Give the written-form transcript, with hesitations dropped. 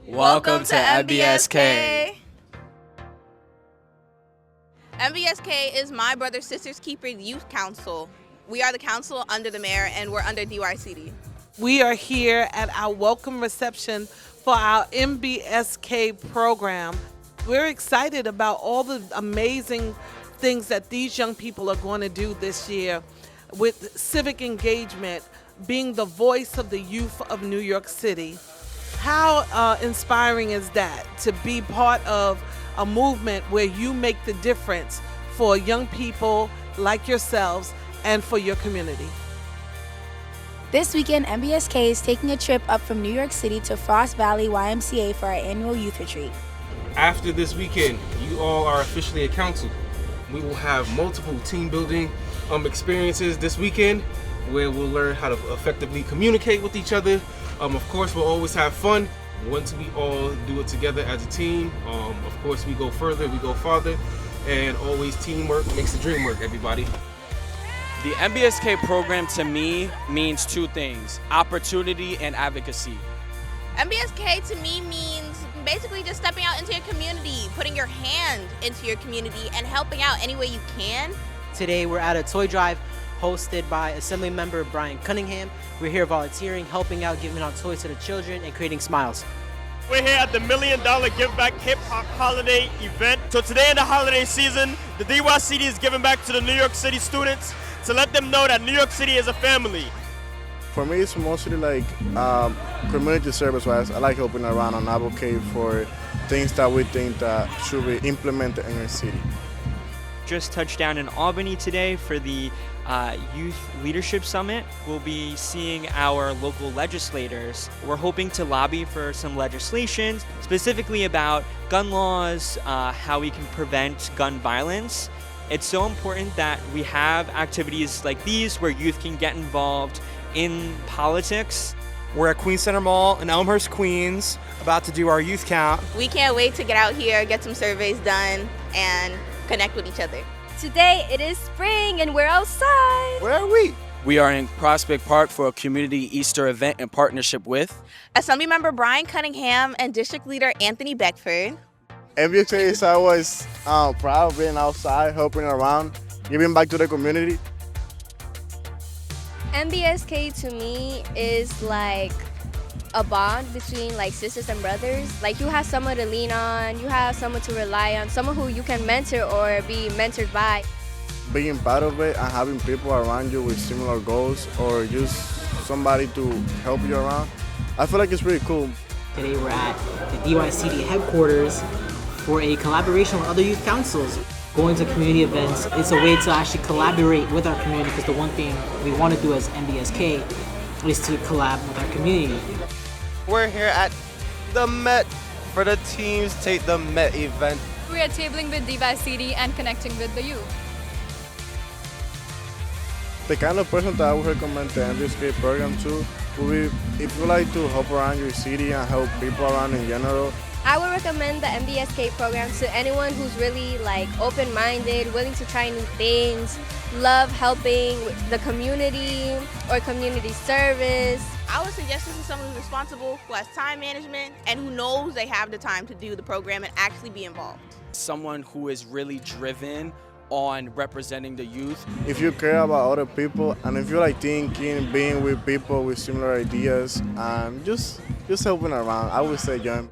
Welcome to MBSK. MBSK is My Brother Sisters Keeper Youth Council. We are the council under the mayor, and we're under DYCD. We are here at our welcome reception for our MBSK program. We're excited about all the amazing things that these young people are going to do this year with civic engagement, being the voice of the youth of New York City. How inspiring is that, to be part of a movement where you make the difference for young people like yourselves and for your community? This weekend, MBSK is taking a trip up from New York City to Frost Valley YMCA for our annual youth retreat. After this weekend, you all are officially a council. We will have multiple team building experiences this weekend where we'll learn how to effectively communicate with each other. Of course, we'll always have fun. Once we all do it together as a team, of course, we go further, we go farther, and always teamwork makes the dream work, everybody. The MBSK program to me means two things: opportunity and advocacy. MBSK to me means basically just stepping out into your community, putting your hand into your community, and helping out any way you can. Today we're at a toy drive hosted by Assemblymember Brian Cunningham. We're here volunteering, helping out, giving out toys to the children, and creating smiles. We're here at the $1 Million Give Back Hip Hop Holiday event. So today in the holiday season, the DYCD is giving back to the New York City students to let them know that New York City is a family. For me, it's mostly like community service-wise. I like helping around and advocate for things that we think that should be implemented in our city. Just touched down in Albany today for the Youth Leadership Summit. We'll be seeing our local legislators. We're hoping to lobby for some legislation, specifically about gun laws, how we can prevent gun violence. It's so important that we have activities like these where youth can get involved in politics. We're at Queens Center Mall in Elmhurst, Queens, about to do our youth count. We can't wait to get out here, get some surveys done, and connect with each other. Today it is spring and we're outside. Where are we? We are in Prospect Park for a community Easter event in partnership with Assemblymember Brian Cunningham and District Leader Anthony Beckford. MBSK is always proud of being outside, helping around, giving back to the community. MBSK to me is like a bond between like sisters and brothers. Like you have someone to lean on, you have someone to rely on, someone who you can mentor or be mentored by. Being part of it and having people around you with similar goals or just somebody to help you around, I feel like it's pretty cool. Today we're at the DYCD headquarters for a collaboration with other youth councils. Going to community events is a way to actually collaborate with our community, because the one thing we want to do as MBSK is to collab with our community. We're here at the Met for the Teams Take the Met event. We are tabling with DYCD and connecting with the youth. The kind of person that I would recommend the MBSK program to would be if you like to help around your city and help people around in general. I would recommend the MBSK program to anyone who's really like open-minded, willing to try new things, love helping the community or community service. I would suggest this to someone who's responsible, who has time management, and who knows they have the time to do the program and actually be involved. someone who is really driven on representing the youth. If you care about other people and if you like thinking, being with people with similar ideas, and just helping around, I would say join.